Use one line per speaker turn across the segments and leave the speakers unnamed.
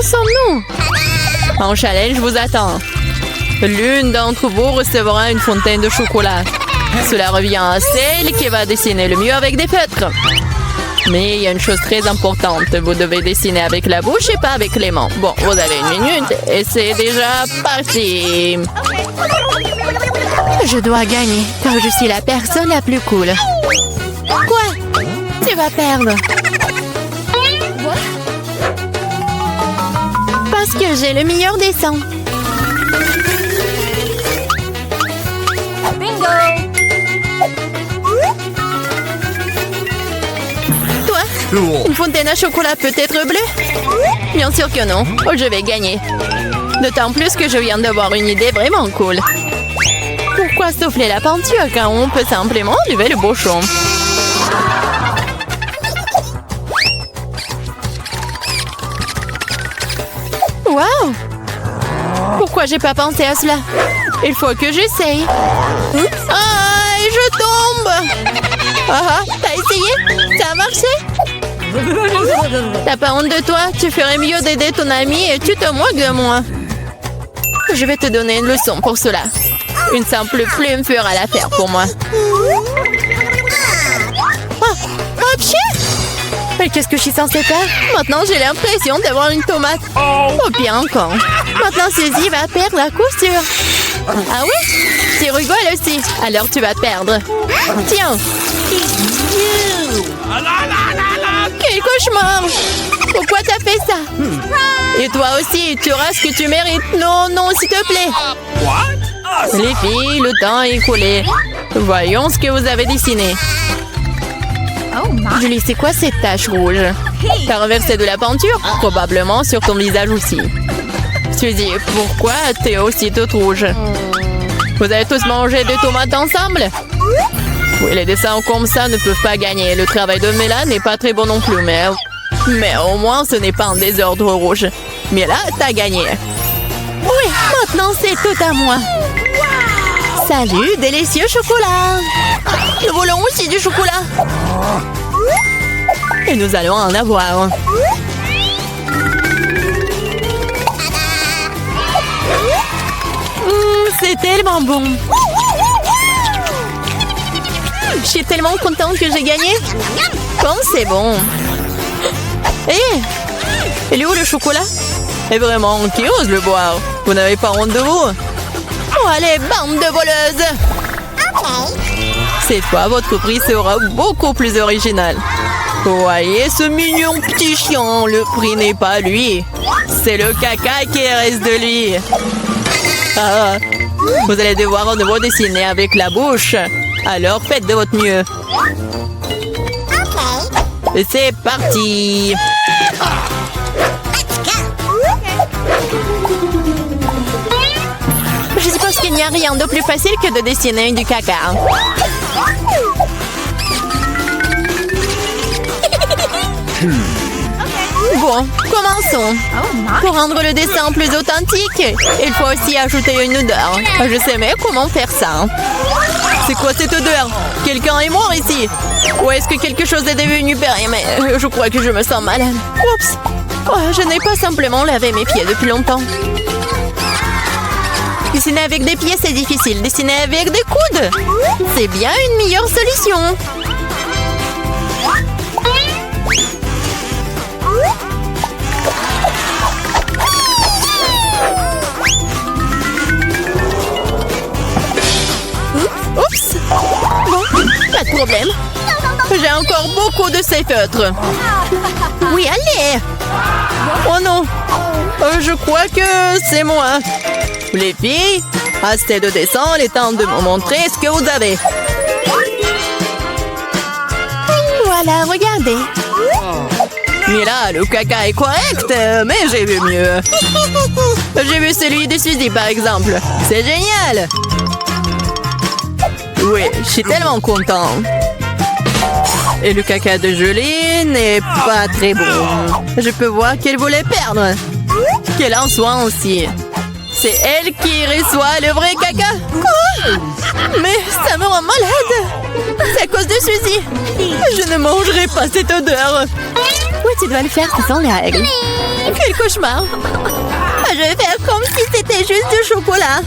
sommes-nous? En challenge vous attend. L'une d'entre vous recevra une fontaine de chocolat. Cela revient à celle qui va dessiner le mieux avec des feutres. Mais il y a une chose très importante. Vous devez dessiner avec la bouche et pas avec les mains. Bon, vous avez 1 minute et c'est déjà parti. Je dois gagner car je suis la personne la plus cool. Quoi? Tu vas perdre. Parce que j'ai le meilleur dessin. Bingo! Toi, une fontaine à chocolat peut être bleue? Bien sûr que non. Oh, je vais gagner. D'autant plus que je viens d'avoir une idée vraiment cool. Pourquoi souffler la peinture quand on peut simplement enlever le bouchon? Wow! Pourquoi j'ai pas pensé à cela? Il faut que j'essaye. Ah, et je tombe! Ah, t'as essayé? Ça a marché? T'as pas honte de toi? Tu ferais mieux d'aider ton ami et tu te moques de moi. Je vais te donner une leçon pour cela. Une simple plume fera l'affaire pour moi. Ah, pchit! Mais qu'est-ce que je suis censée faire? Maintenant, j'ai l'impression d'avoir une tomate. Oh, bien encore. Maintenant, Suzy va perdre la couture. Ah oui? Tu rigoles aussi. Alors, tu vas perdre. Tiens. Quel cauchemar! Pourquoi t'as fait ça? Et toi aussi, tu auras ce que tu mérites. Non, non, s'il te plaît. Les filles, le temps est écoulé. Voyons ce que vous avez dessiné. Julie, c'est quoi cette tache rouge? T'as renversé de la peinture? Probablement sur ton visage aussi. Suzy, pourquoi t'es aussi toute rouge? Vous avez tous mangé des tomates ensemble? Oui, les dessins comme ça ne peuvent pas gagner. Le travail de Mela n'est pas très bon non plus, mais au moins ce n'est pas un désordre rouge. Mais là, t'as gagné. Oui, maintenant c'est tout à moi. Salut, délicieux chocolat. Nous voulons aussi du chocolat. Et nous allons en avoir. C'est tellement bon. Je suis tellement contente que j'ai gagné. Comme c'est bon. Hé, il est où le chocolat? Et vraiment, qui ose le boire? Vous n'avez pas honte de vous? Oh, allez, bande de voleuses! Cette fois, votre prix sera beaucoup plus original. Voyez ce mignon petit chien, le prix n'est pas lui. C'est le caca qui reste de lui. Ah, vous allez devoir à nouveau dessiner avec la bouche. Alors faites de votre mieux. Et c'est parti. Je suppose qu'il n'y a rien de plus facile que de dessiner du caca. Bon, commençons. Pour rendre le dessin plus authentique, il faut aussi ajouter une odeur. Je sais même comment faire ça. C'est quoi cette odeur? Quelqu'un est mort ici? Ou est-ce que quelque chose est devenu périmé? Je crois que je me sens malade. Oups! Oh, je n'ai pas simplement lavé mes pieds depuis longtemps. Dessiner avec des pieds, c'est difficile. Dessiner avec des coudes, c'est bien une meilleure solution. Oups! Bon, pas de problème. J'ai encore beaucoup de ces feutres. Oui, allez! Oh non! Je crois que c'est moi. Les filles, assez de dessin, il est temps de me montrer ce que vous avez. Voilà, regardez. Mais là, le caca est correct, mais j'ai vu mieux. J'ai vu celui de Suzy, par exemple. C'est génial! Oui, je suis tellement content. Et le caca de Julie n'est pas très bon. Je peux voir qu'elle voulait perdre. Qu'elle en soit aussi. C'est elle qui reçoit le vrai caca. Quoi? Mais ça me rend malade. C'est à cause de Suzy. Je ne mangerai pas cette odeur. Oui, tu dois le faire, ce sont les règles. Quel cauchemar. Je vais faire comme si c'était juste du chocolat.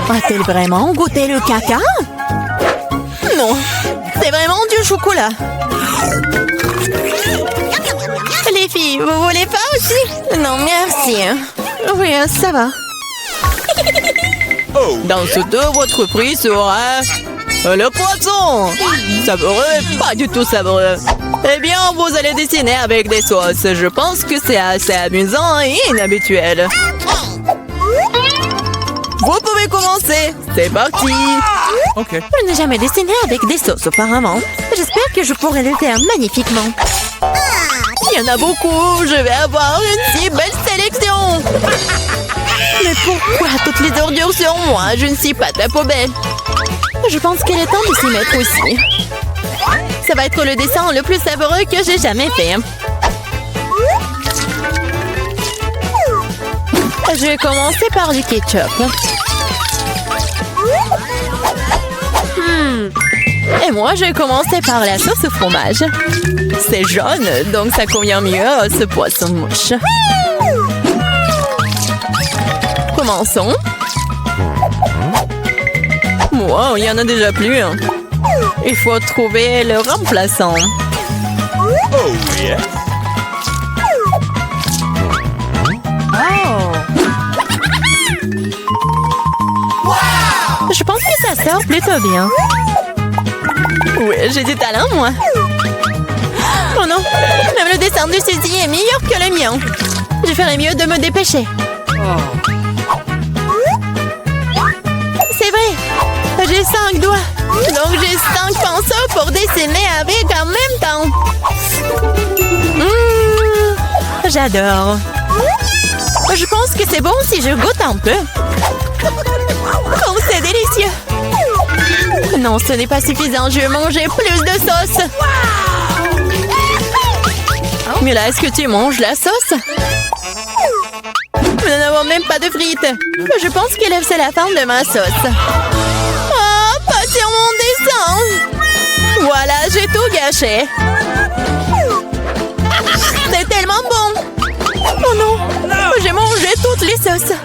A-t-elle vraiment goûté le caca? Non, c'est vraiment du chocolat. Les filles, vous voulez pas aussi? Non, merci. Oui, ça va. Dans ce dos, votre prix sera... le poisson! Savoureux, pas du tout savoureux. Eh bien, vous allez dessiner avec des sauces. Je pense que c'est assez amusant et inhabituel. Vous pouvez commencer. C'est parti.
Ok.
Je n'ai jamais dessiné avec des sauces auparavant. J'espère que je pourrai le faire magnifiquement. Il y en a beaucoup. Je vais avoir une si belle sélection. Mais pourquoi toutes les ordures sur moi? Je ne suis pas ta poubelle. Je pense qu'il est temps de s'y mettre aussi. Ça va être le dessin le plus savoureux que j'ai jamais fait. Je vais commencer par du ketchup. Et moi, je vais commencer par la sauce au fromage. C'est jaune, donc ça convient mieux à ce poisson-mouche. Commençons. Wow, il y en a déjà plus. Il faut trouver le remplaçant.
Oh, yeah.
Je pense que ça sort plutôt bien. Oui, j'ai du talent, moi. Oh non, même le dessin de Suzy est meilleur que le mien. Je ferais mieux de me dépêcher. C'est vrai, j'ai 5 doigts. Donc j'ai 5 pinceaux pour dessiner avec en même temps. J'adore. Je pense que c'est bon si je goûte un peu. Oh, c'est délicieux. Non, ce n'est pas suffisant. Je vais manger plus de sauce. Mais là, est-ce que tu manges la sauce? Nous n'avons même pas de frites. Je pense que c'est la fin de ma sauce. Oh, pas sur mon dessin. Voilà, j'ai tout gâché. C'est tellement bon. Oh non, j'ai mangé toutes les sauces.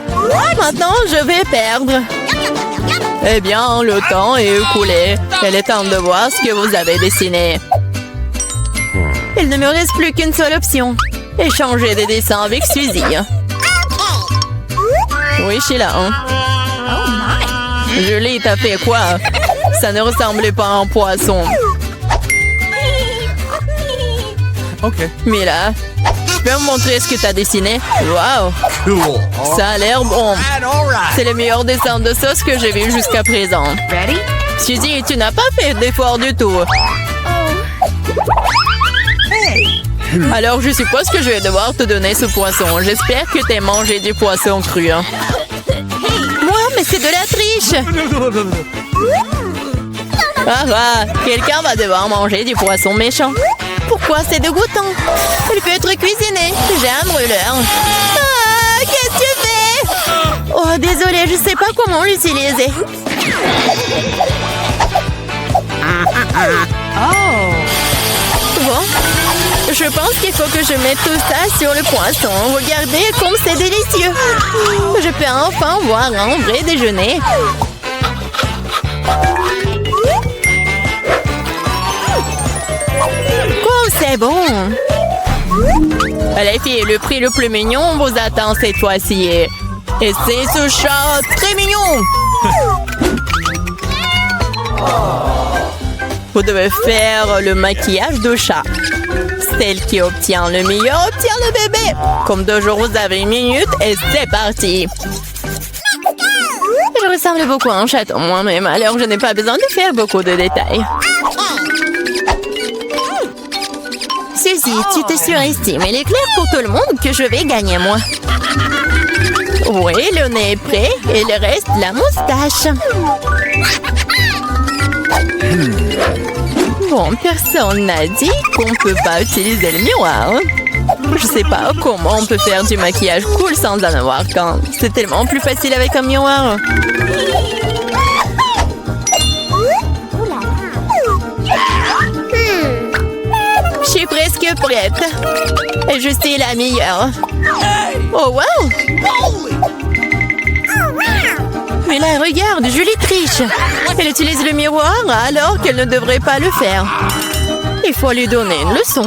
Maintenant, je vais perdre. Eh bien, le temps est écoulé. Il est temps de voir ce que vous avez dessiné. Il ne me reste plus qu'une seule option. Échanger des dessins avec Suzy. Oui, Sheila. Julie, t'as fait quoi? Ça ne ressemblait pas à un poisson.
Ok.
Mila, tu peux me montrer ce que t'as dessiné? Wow!
Cool.
Ça a l'air bon. C'est le meilleur dessin de sauce que j'ai vu jusqu'à présent. Suzy, tu n'as pas fait d'effort du tout. Alors, je suppose que je vais devoir te donner ce poisson. J'espère que t'as mangé du poisson cru. Moi, mais c'est de la triche! Ah, quelqu'un va devoir manger du poisson méchant. Pourquoi c'est dégoûtant? Il peut être cuisiné. J'ai un brûleur. Ah, qu'est-ce que tu fais? Oh, désolée, je sais pas comment l'utiliser. Bon, je pense qu'il faut que je mette tout ça sur le poisson. Regardez comme c'est délicieux. Je peux enfin voir un vrai déjeuner. C'est bon. Les filles, le prix le plus mignon vous attend cette fois-ci. Et c'est ce chat très mignon. Vous devez faire le maquillage de chat. Celle qui obtient le meilleur obtient le bébé. Comme toujours, vous avez 1 minute et c'est parti. Je ressemble beaucoup à un chaton moi-même, alors je n'ai pas besoin de faire beaucoup de détails. Suzy, tu te surestimes. Il est clair pour tout le monde que je vais gagner, moi. Oui, le nez est prêt et le reste, la moustache. Bon, personne n'a dit qu'on ne peut pas utiliser le miroir. Je sais pas comment on peut faire du maquillage cool sans en avoir qu'un. C'est tellement plus facile avec un miroir. Je suis presque prête. Et je suis la meilleure. Oh wow! Mais là, regarde, Julie triche. Elle utilise le miroir alors qu'elle ne devrait pas le faire. Il faut lui donner une leçon.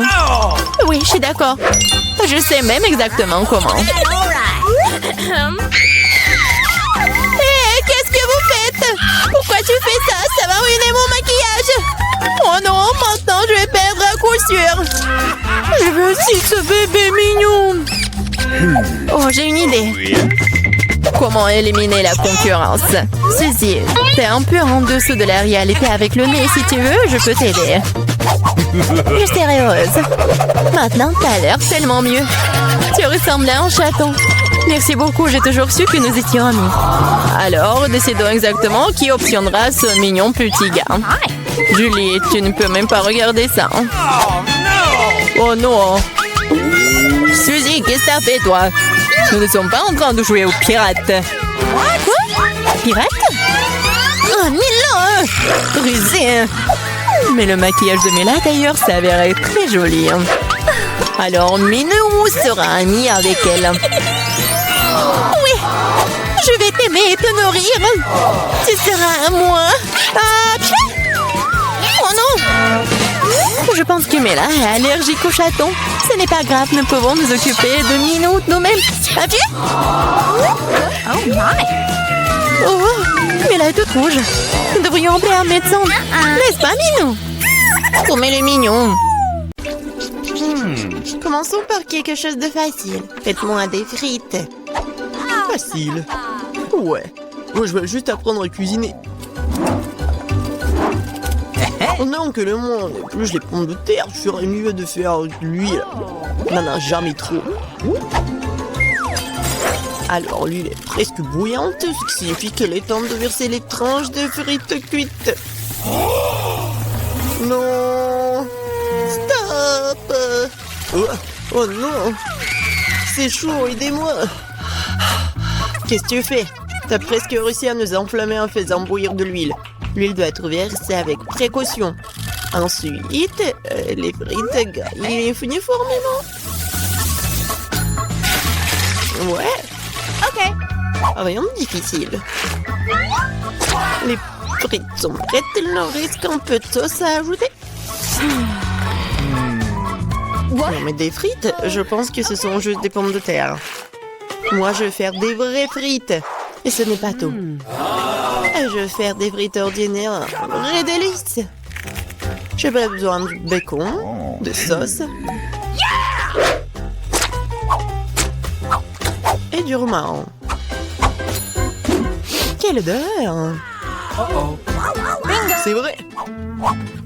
Oui, je suis d'accord. Je sais même exactement comment. Hé, qu'est-ce que vous faites? Pourquoi tu fais ça? Ça va ruiner mon maquillage. Oh non, maintenant je vais perdre à coup sûr. Je veux aussi ce bébé mignon. Oh, j'ai une idée. Comment éliminer la concurrence? Ceci, t'es un peu en dessous de la réalité avec le nez. Si tu veux, je peux t'aider. Je serai heureuse. Maintenant, t'as l'air tellement mieux. Tu ressembles à un chaton. Merci beaucoup, j'ai toujours su que nous étions amis. Alors, décidons exactement qui obtiendra ce mignon petit gars. Julie, tu ne peux même pas regarder ça. Oh non. Suzy, qu'est-ce que t'as fait, toi? Nous ne sommes pas en train de jouer aux pirates. Quoi? Pirates? Oh, Milan! Rusé! Mais le maquillage de Mela, d'ailleurs, s'avérait très joli. Alors, Minou sera ami avec elle. Oui! Je vais t'aimer et te nourrir. Tu seras à moi. Ah, oh non! Je pense que Mela est allergique aux chatons. Ce n'est pas grave, nous pouvons nous occuper de Minou nous-mêmes. Un pied? Oh my! Oh, Mela est toute rouge. Nous devrions appeler un médecin. N'est-ce pas, Minou? Tournez les mignons. Commençons par quelque chose de facile. Faites-moi des frites.
Facile. Ouais. Moi, je veux juste apprendre à cuisiner. Oh non, que le monde épluche les pommes de terre, je ferais mieux de faire de l'huile. N'en a jamais trop. Alors, l'huile est presque bouillante, ce qui signifie qu'il est temps de verser les tranches de frites cuites. Non! Stop! Oh non! C'est chaud, aidez-moi! Qu'est-ce que tu fais? T'as presque réussi à nous enflammer en faisant bouillir de l'huile. L'huile doit être versée avec précaution. Ensuite, les frites gagnent uniformément. Ouais. Ok. Rien de difficile. Les frites sont prêtes, il leur reste un peu de sauce à ajouter. Non mais des frites, je pense que ce sont juste des pommes de terre. Moi, je vais faire des vraies frites. Et ce n'est pas tout. Je vais faire des frites ordinaires, vraies délices. J'ai pas besoin de bacon, de sauce. Et du romarin. Quelle odeur! C'est vrai!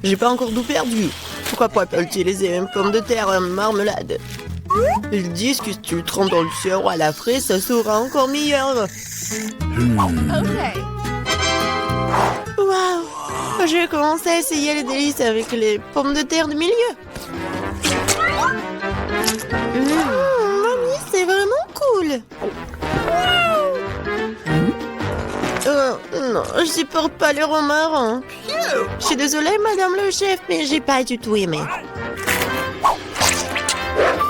J'ai pas encore tout perdu. Pourquoi pas utiliser une pomme de terre en marmelade? Ils disent que si tu le trempes dans le sirop à la fraise, ça sera encore meilleur. Waouh! Je vais commencer à essayer les délices avec les pommes de terre du milieu. Mamie, c'est vraiment cool. Non, je supporte pas le romarin. Je suis désolée, madame le chef, mais j'ai pas du tout aimé.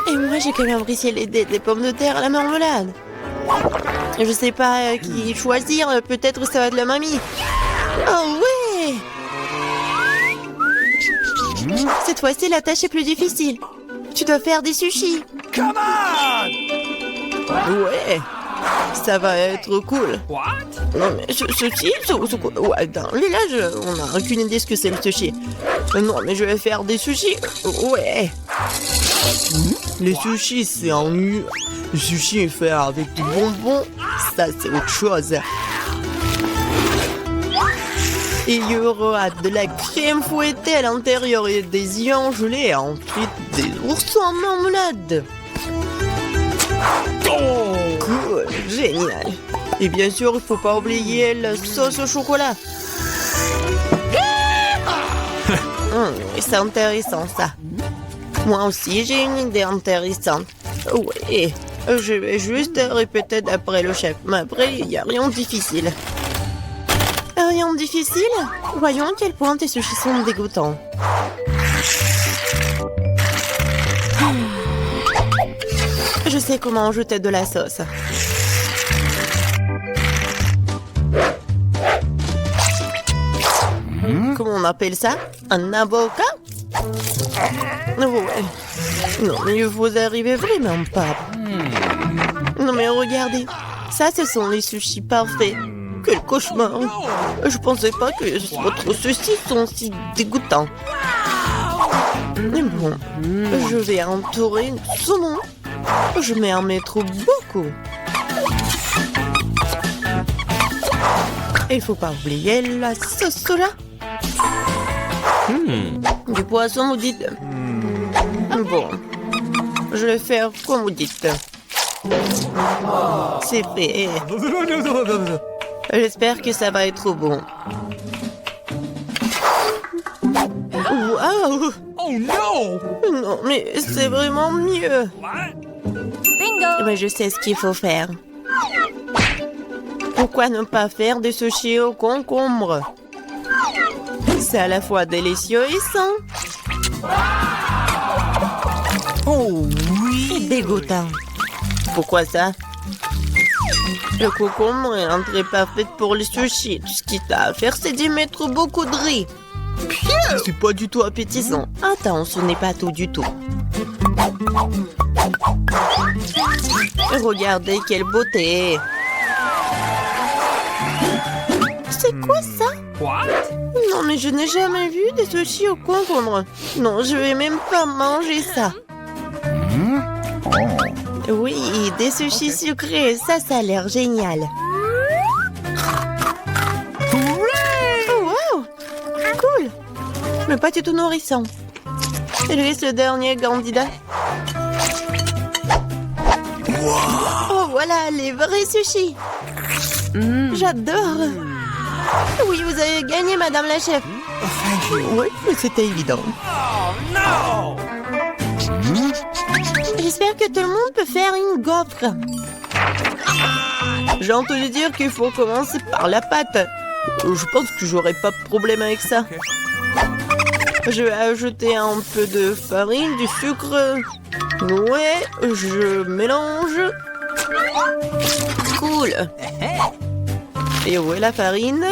Et moi, j'ai quand même apprécié les pommes de terre à la marmelade. Je sais pas qui choisir, peut-être ça va de la mamie. Oh ouais! Cette fois-ci, la tâche est plus difficile. Tu dois faire des sushis.
Come on!
Ouais, ça va être cool.
What?
Non mais sushi, ouais, dans le village, on n'a aucune idée ce que c'est le sushi. Non mais je vais faire des sushis. Ouais. Les sushis, c'est ennuyeux. Le sushi est fait avec du bonbon, ça c'est autre chose. Et il y aura de la crème fouettée à l'intérieur et des œufs gelés et ensuite des oursons en marmelade. Cool, génial. Et bien sûr, il faut pas oublier la sauce au chocolat. C'est intéressant ça. Moi aussi, j'ai une idée intéressante. Oui, je vais juste répéter d'après le chef. Mais après, il n'y a rien de difficile. Rien de difficile? Voyons à quel point tes sushis sont dégoûtants. Je sais comment ajouter de la sauce. Comment on appelle ça? Un avocat? Ouais. Non, mais vous arrivez vraiment pas. Non, mais regardez. Ça, ce sont les sushis parfaits. Quel cauchemar. Je pensais pas que votre sushi sont si dégoûtants. Mais bon, je vais entourer de saumon. Je vais en mettre beaucoup. Il faut pas oublier la sauce soja. Du poisson, vous dites? Bon, je vais faire comme vous dites. C'est fait. J'espère que ça va être bon. Waouh!
Oh no!
Non, mais c'est vraiment mieux.
Bingo!
Mais je sais ce qu'il faut faire. Pourquoi ne pas faire des sushis au concombre? C'est à la fois délicieux et sain.
Oh
Et
oui!
dégoûtant. Pourquoi ça? Le concombre est l'entrée parfaite pour les sushis. Tout ce qu'il t'a à faire, c'est d'y mettre beaucoup de riz. C'est pas du tout appétissant. Attends, ce n'est pas tout du tout. Regardez quelle beauté. C'est quoi ça?
What?
Non, mais je n'ai jamais vu des sushis au concombre. Non, je vais même pas manger ça. Oui, des sushis sucrés, ça a l'air génial. Oh, wow! Cool! Mais pas du tout nourrissant. Je laisse le dernier candidat. Oh, voilà, les vrais sushis. J'adore. Oui, vous avez gagné, madame la chef. Oui, mais c'était évident.
Oh no!
J'espère que tout le monde peut faire une gaufre. J'ai entendu dire qu'il faut commencer par la pâte. Je pense que j'aurai pas de problème avec ça. Je vais ajouter un peu de farine, du sucre. Ouais, je mélange. Cool. Et où est la farine?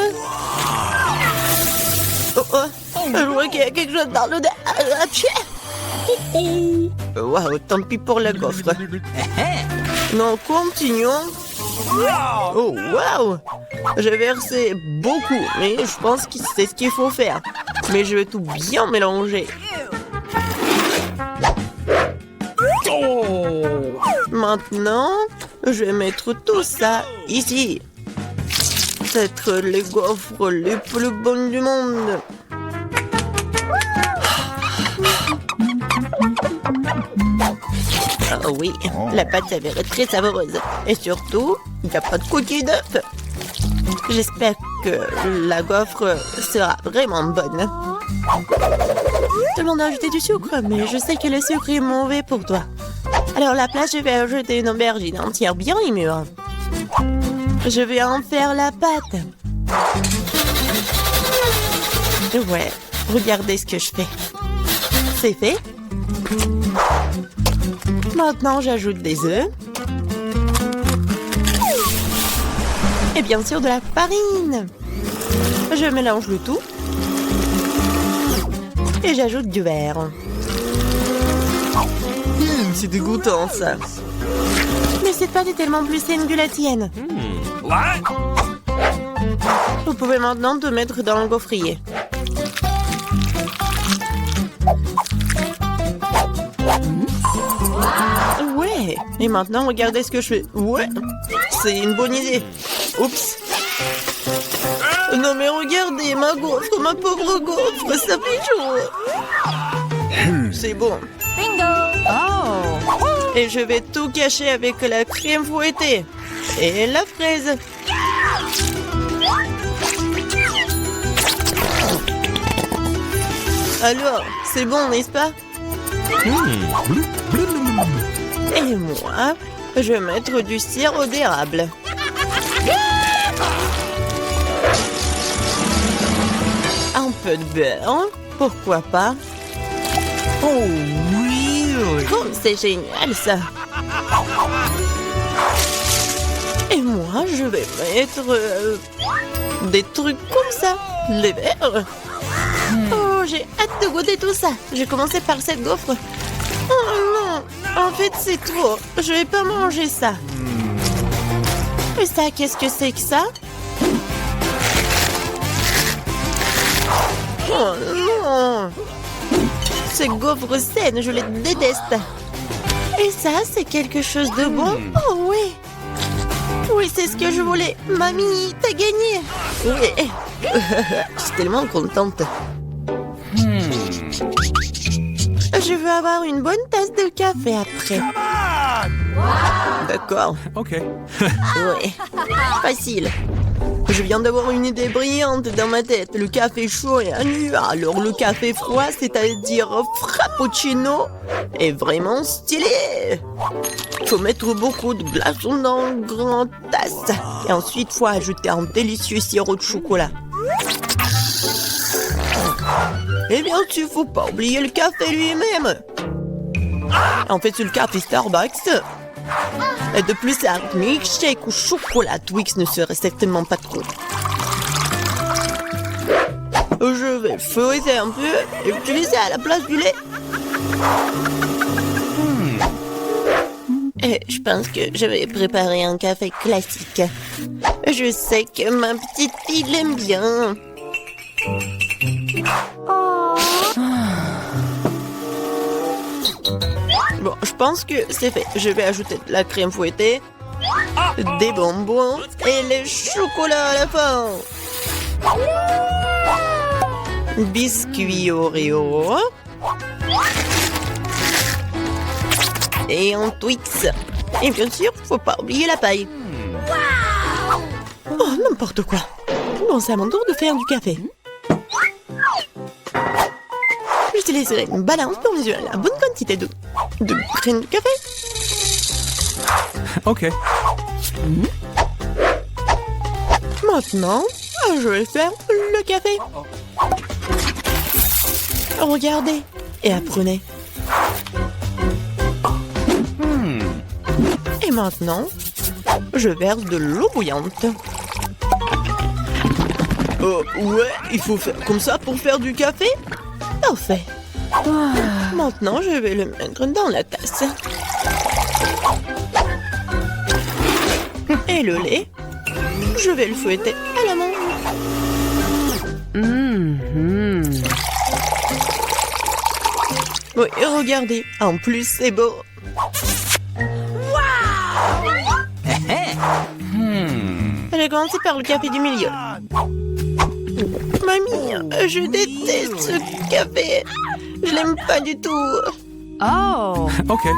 Oh, oh, je vois qu'il y a quelque chose dans le... Waouh, tant pis pour la gaufre. Non, continuons. Oh, waouh! J'ai versé beaucoup, mais je pense que c'est ce qu'il faut faire. Mais je vais tout bien mélanger. Maintenant, je vais mettre tout ça ici. C'est être les gaufres les plus bonnes du monde. Ah oui, la pâte s'avère très savoureuse. Et surtout, il n'y a pas de coquille d'œuf. J'espère que la gaufre sera vraiment bonne. Tout le monde a ajouté du sucre, mais je sais que le sucre est mauvais pour toi. Alors à la place, je vais ajouter une aubergine entière bien mûre. Je vais en faire la pâte. Ouais, regardez ce que je fais. C'est fait. Maintenant, j'ajoute des œufs. Et bien sûr, de la farine. Je mélange le tout. Et j'ajoute du beurre. C'est dégoûtant, ça. Mais cette pâte est tellement plus saine que la tienne.
What?
Vous pouvez maintenant te mettre dans le gaufrier. Ouais. Et maintenant, regardez ce que je fais. Ouais. C'est une bonne idée. Oups. Non mais regardez, ma gaufre, ma pauvre gaufre, ça fait chaud. C'est bon.
Bingo! Oh!
Et je vais tout cacher avec la crème fouettée. Et la fraise. Alors, c'est bon, n'est-ce pas? Et moi, je vais mettre du sirop d'érable. Un peu de beurre, pourquoi pas?
Oh, really?
Oh, c'est génial ça! Et moi, je vais mettre des trucs comme ça, les verres. Oh, j'ai hâte de goûter tout ça. Je vais commencer par cette gaufre. Oh non, en fait, c'est trop. Je vais pas manger ça. Et ça, qu'est-ce que c'est que ça? Oh non! Ces gaufres saines, je les déteste. Et ça, c'est quelque chose de bon? Oh oui! Oui, c'est ce que je voulais. Mamie, t'as gagné! Oui! Je suis tellement contente. Je veux avoir une bonne tasse de café après.
Come on!
D'accord.
Okay.
Oui. Facile. Je viens d'avoir une idée brillante dans ma tête. Le café chaud est un nu. Alors le café froid, c'est-à-dire frappuccino, est vraiment stylé. Faut mettre beaucoup de glaçons dans une grande tasse. Et ensuite, faut ajouter un délicieux sirop de chocolat. Et bien sûr, faut pas oublier le café lui-même. En fait, c'est le café Starbucks. Et de plus, un milkshake au chocolat Twix ne serait certainement pas trop. Je vais feuilleter un peu et utiliser à la place du lait. Et je pense que je vais préparer un café classique. Je sais que ma petite fille l'aime bien. Bon, je pense que c'est fait. Je vais ajouter de la crème fouettée, des bonbons et le chocolat à la fin. Biscuit Oreo. Et un Twix. Et bien sûr, faut pas oublier la paille. Oh, n'importe quoi. Bon, c'est à mon tour de faire du café. J'utiliserai une balance pour mesurer la bonne quantité de graines de café.
Okay.
Maintenant, je vais faire le café. Regardez et apprenez. Et maintenant, je verse de l'eau bouillante. Ouais, il faut faire comme ça pour faire du café? Parfait. Maintenant, je vais le mettre dans la tasse. Et le lait, je vais le fouetter à la main. Oui, regardez, en plus, c'est beau. J'ai commencé par le café du milieu. Mamie, je déteste ce café. Je l'aime pas du tout.
Oh.
Okay.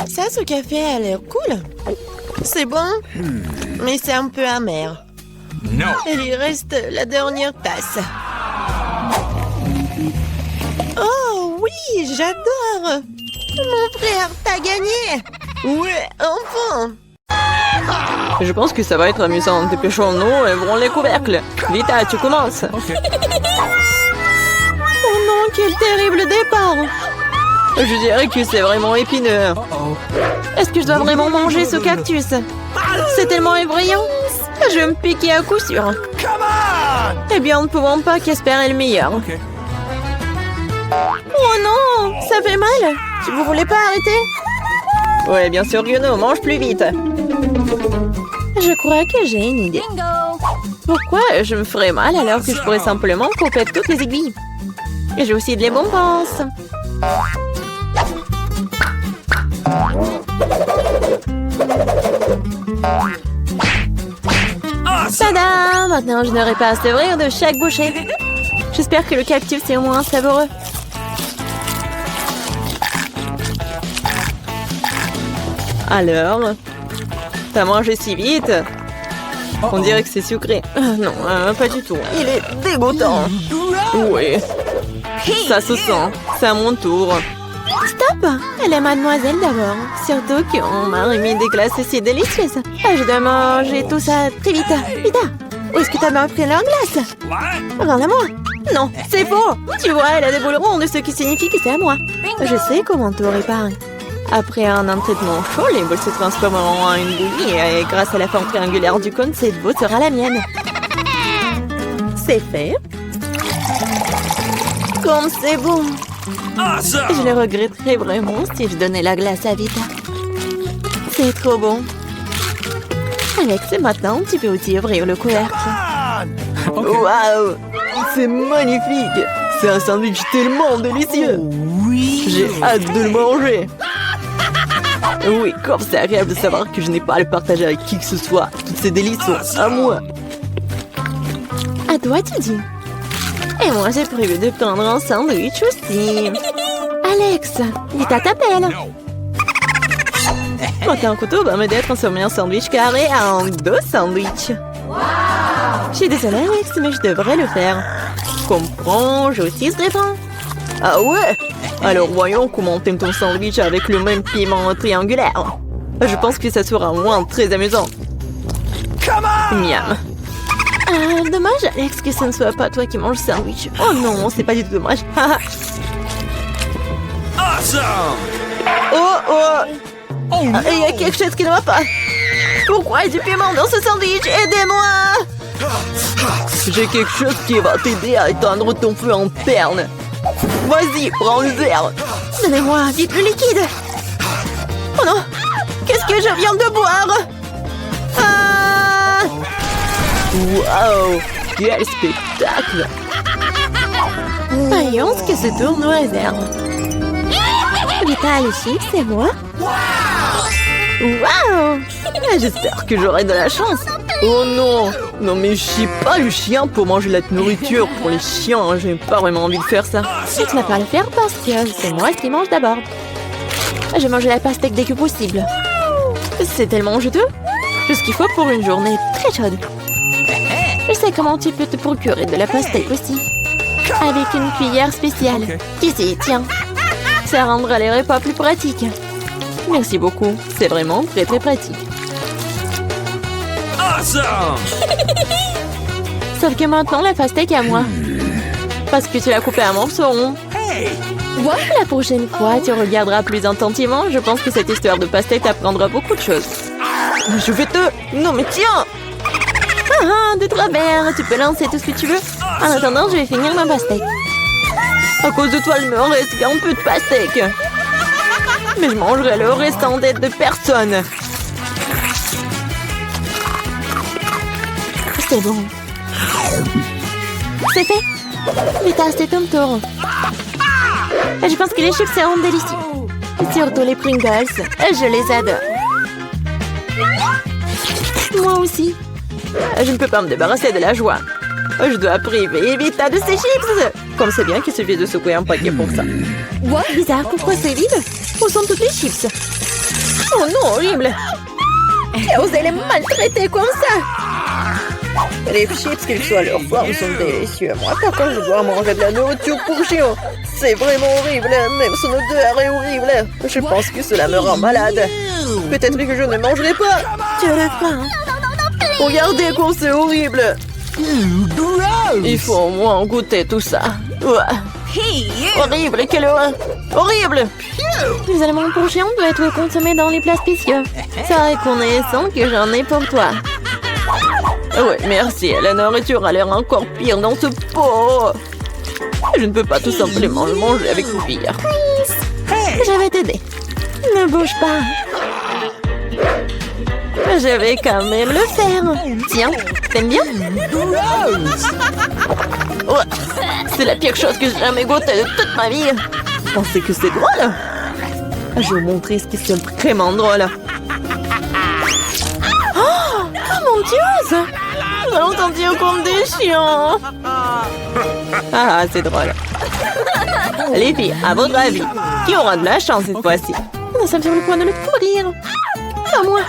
Ça, ce café a l'air cool. C'est bon, mais c'est un peu amer.
No.
Il lui reste la dernière tasse. Oh oui, j'adore. Mon frère, t'as gagné. Ouais, enfin. Je pense que ça va être amusant. Dépêchons-nous et ouvrons les couvercles. Vita, tu commences.
Okay.
Oh non, quel terrible départ. Je dirais que c'est vraiment épineux.
Uh-oh.
Est-ce que je dois vraiment manger ce cactus? C'est tellement effrayant. Je vais me piquer à coup sûr.
Come on!
Eh bien, nous ne pouvons pas qu'espérer le meilleur.
Okay.
Oh non, ça fait mal. Vous voulez pas arrêter? Ouais, bien sûr que non, mange plus vite. Je crois que j'ai une idée.
Bingo.
Pourquoi je me ferais mal alors que je pourrais simplement couper toutes les aiguilles? Et j'ai aussi de les bonbons. Tada! Maintenant, je n'aurai pas à s'ouvrir de chaque bouchée. J'espère que le cactus est au moins savoureux. Alors, t'as mangé si vite? On dirait que c'est sucré. Non, pas du tout. Il est dégoûtant. Oui, ça se sent. C'est à mon tour. Stop! Elle est mademoiselle d'abord. Surtout qu'on m'a remis des glaces aussi délicieuses. Je dois manger tout ça très vite. Vite! Où est-ce que t'as bien pris leur glace?
What?
Rends-la-moi! Non, c'est faux! Tu vois, elle a des boules rondes, ce qui signifie que c'est à moi. Je sais comment tout réparer. Après un entraînement chaud, les boules se transformeront en une bouillie et grâce à la forme triangulaire du cône, cette boule sera la mienne. C'est fait. Comme c'est bon! Je
Awesome!
le regretterais vraiment si je donnais la glace à Vita. C'est trop bon. Alex, maintenant, tu peux aussi ouvrir le couvercle.
On!
Waouh! C'est magnifique! C'est un sandwich tellement délicieux!
Oui!
J'ai hâte de le manger! Oui, comme c'est agréable de savoir que je n'ai pas à le partager avec qui que ce soit. Toutes ces délices sont à moi. À toi, tu dis. Et moi, j'ai prévu de prendre un sandwich aussi. Alex, Vita t'appelle.
No!
Monter un couteau va m'aider à transformer un sandwich carré en 2 sandwichs. Je suis désolée, Alex, mais je devrais le faire. Comprends, je aussi serai bon. Ah ouais? Alors voyons comment t'aimes ton sandwich avec le même piment triangulaire. Je pense que ça sera au moins très amusant.
Come on!
Miam. Dommage, Alex, que ce ne soit pas toi qui manges le sandwich. Oh non, c'est pas du tout dommage.
Awesome!
Oh! Il y a quelque chose qui ne va pas. Pourquoi il y a du piment dans ce sandwich? Aidez-moi! J'ai quelque chose qui va t'aider à éteindre ton feu interne. Vas-y, prends le verre. Donnez-moi vite le liquide. Oh non! Qu'est-ce que je viens de boire? Ah! Waouh! Quel spectacle! Voyons ce que ce tour nous réserve. Vita, les chips, c'est moi? Waouh! J'espère que j'aurai de la chance. Oh non! Non mais je suis pas le chien pour manger la nourriture pour les chiens. J'ai pas vraiment envie de faire ça. Et tu vas pas le faire parce que c'est moi qui mange d'abord. Je mange la pastèque dès que possible. C'est tellement juteux. Tout ce qu'il faut pour une journée très chaude. Je sais comment tu peux te procurer de la pastèque aussi. Avec une cuillère spéciale. Ici, tiens. Ça rendra les repas plus pratiques. Merci beaucoup. C'est vraiment très très pratique.
Awesome!
Sauf que maintenant, la pastèque est à moi. Parce que tu l'as coupée en morceaux.
Hey!
La prochaine fois, tu regarderas plus attentivement. Je pense que cette histoire de pastèque t'apprendra beaucoup de choses. Je vais te... Non mais tiens! De travers, tu peux lancer tout ce que tu veux. En attendant, je vais finir ma pastèque. À cause de toi, il me reste un peu de pastèque. Mais je mangerai le restant d'aide de personne. C'est bon. C'est fait. Vita, c'est ton tour. Je pense que les chips seront délicieux. Surtout les Pringles. Je les adore. Moi aussi. Je ne peux pas me débarrasser de la joie. Je dois priver Vita de ses chips. Comme c'est bien qu'il suffit de secouer un paquet pour ça. What? Bizarre, pourquoi c'est vide? Où sont toutes les chips? Oh non, horrible. Tu as osé les maltraiter comme ça. Les chips, qu'ils soient leur forme, sont délicieux. Moi, par contre, je dois manger de la nourriture pour chiens. C'est vraiment horrible. Même son odeur est horrible. Je pense que cela me rend malade. Peut-être que je ne mangerai pas. Tu as la faim. Regardez comme c'est horrible. Il faut au moins goûter tout ça. Horrible, quelle horreur. Horrible. Les aliments pour chiens doivent être consommés dans les plats spéciaux. C'est reconnaissant que j'en ai pour toi. Ouais, merci. La nourriture a l'air encore pire dans ce pot. Je ne peux pas tout simplement le manger avec une cuillère. Je vais t'aider. Ne bouge pas. Je vais quand même le faire. Tiens, t'aimes bien? Ouais, c'est la pire chose que j'ai jamais goûtée de toute ma vie. Pensez que c'est drôle? Je vais vous montrer ce qui est vraiment drôle. Oh mon Dieu! Nous allons sentir comme des chiens. Ah, c'est drôle. Les filles, à votre avis, qui aura de la chance cette fois-ci? Nous sommes sur le point de le courir. Pas moi.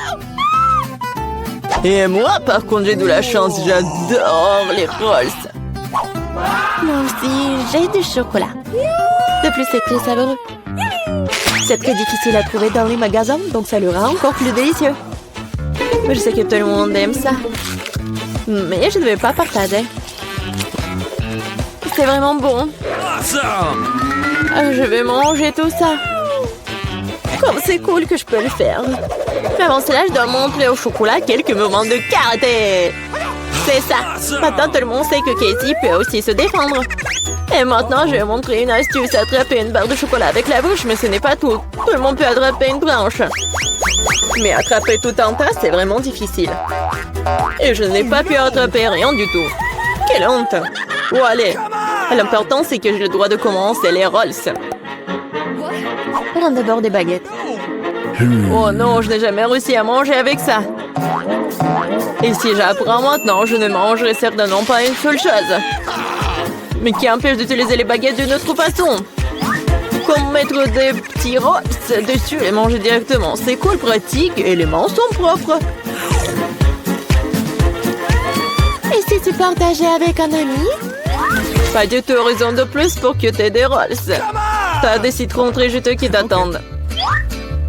Et moi, par contre, j'ai de la chance. J'adore les rolls. Moi aussi, j'ai du chocolat. De plus, c'est très savoureux.
C'est très difficile à trouver dans les magasins, donc ça le rend encore plus délicieux. Je sais que tout le monde aime ça. Mais je ne vais pas partager. C'est vraiment bon.
Awesome!
Je vais manger tout ça. Comme c'est cool que je peux le faire. Mais avant cela, je dois montrer au chocolat quelques moments de karaté. C'est ça. Maintenant, tout le monde sait que Casey peut aussi se défendre. Et maintenant, je vais montrer une astuce. Attraper une barre de chocolat avec la bouche, mais ce n'est pas tout. Tout le monde peut attraper une branche. Mais attraper tout un tas, c'est vraiment difficile. Et je n'ai pas pu attraper rien du tout. Quelle honte. Oh, allez. L'important, c'est que j'ai le droit de commencer les rolls. Prends d'abord des baguettes. Oh non, je n'ai jamais réussi à manger avec ça. Et si j'apprends maintenant, je ne mangerai certainement pas une seule chose. Mais qui empêche d'utiliser les baguettes d'une autre façon? Comme mettre des petits rolls dessus et manger directement. C'est cool, pratique et les mains sont propres. Et si tu partageais avec un ami? Pas du tout, raison de plus pour que tu aies des rolls. T'as des citrons très juteux qui t'attendent.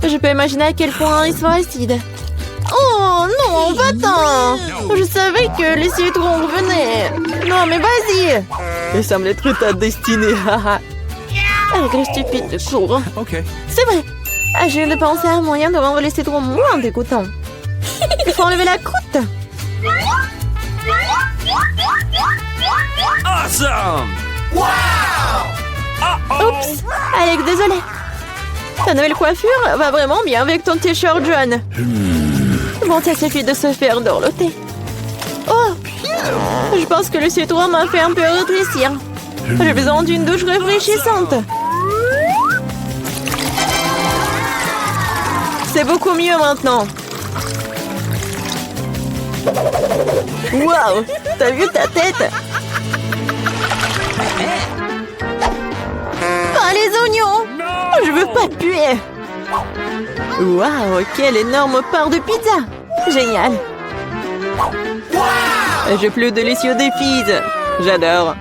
Je peux imaginer à quel point ils sont acides. Oh non, va-t'en! Je savais que les citrons revenaient. Non, mais vas-y! Il semble être ta destinée. Avec les stupides de cours.
OK.
C'est vrai. Je viens de penser à un moyen de rendre les citrons moins dégoûtants. Il faut enlever la croûte.
Awesome! Wow! Uh-oh!
Oups! Alex, désolé. Ta nouvelle coiffure va vraiment bien avec ton t-shirt jaune. Bon, ça suffit de se faire dorloter. Oh! Je pense que le citron m'a fait un peu rétrécir. J'ai besoin d'une douche rafraîchissante. C'est beaucoup mieux maintenant. Waouh! T'as vu ta tête? Ah, les oignons! Je veux pas puer. Waouh! Quelle énorme part de pizza! Génial! Un jeu plus délicieux des filles. J'adore.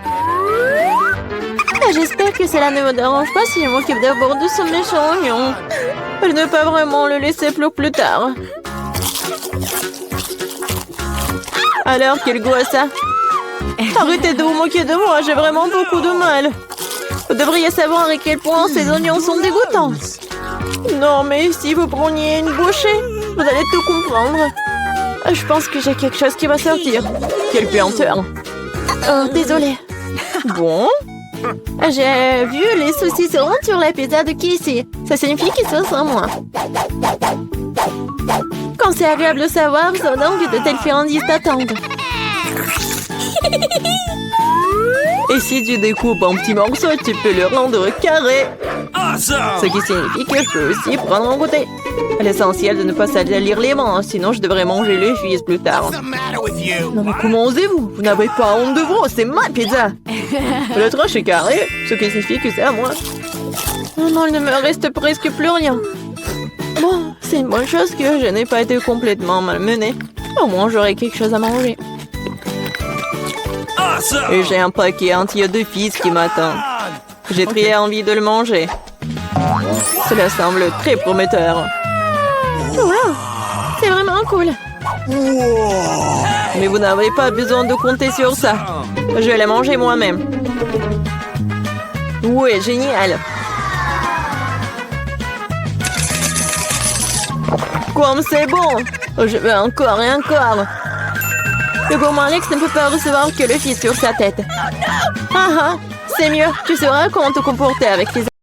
J'espère que cela ne me dérange pas si je m'occupe d'abord de ce méchant oignon. Je ne peux pas vraiment le laisser plus tard. Alors, quel goût a ça? Arrêtez de vous moquer de moi, j'ai vraiment beaucoup de mal. Vous devriez savoir à quel point ces oignons sont dégoûtants. Non, mais si vous preniez une bouchée, vous allez tout comprendre. Je pense que j'ai quelque chose qui va sortir. Quelle puanteur. Oh, désolé. Bon. J'ai vu les saucissons sur la pizza de Casey. Ça signifie qu'ils sont sans moi. Quand c'est agréable de savoir, ça donne que de telles friandises t'attendent. Et si tu découpes en petits morceaux, tu peux le rendre carré.
Awesome!
Ce qui signifie que je peux aussi prendre un goûter. L'essentiel de ne pas salir les mains, sinon je devrais manger les fils plus tard.
What's the matter with you?
Non mais comment osez-vous? Vous n'avez pas honte de vous, c'est ma pizza. Le trash est carré, ce qui signifie que c'est à moi. Oh non, il ne me reste presque plus rien. Bon, c'est une bonne chose que je n'ai pas été complètement malmenée. Au moins j'aurai quelque chose à manger.
Awesome!
Et j'ai un paquet entier de fils qui m'attend. J'ai très envie de le manger. Cela semble très prometteur. Wow, c'est vraiment cool. Mais vous n'avez pas besoin de compter sur ça. Je vais la manger moi-même. Ouais, génial. Comme c'est bon. Je veux encore et encore. Le gourmand Alex ne peut pas recevoir que le fils sur sa tête. Ah ah, c'est mieux. Tu sauras comment te comporter avec tes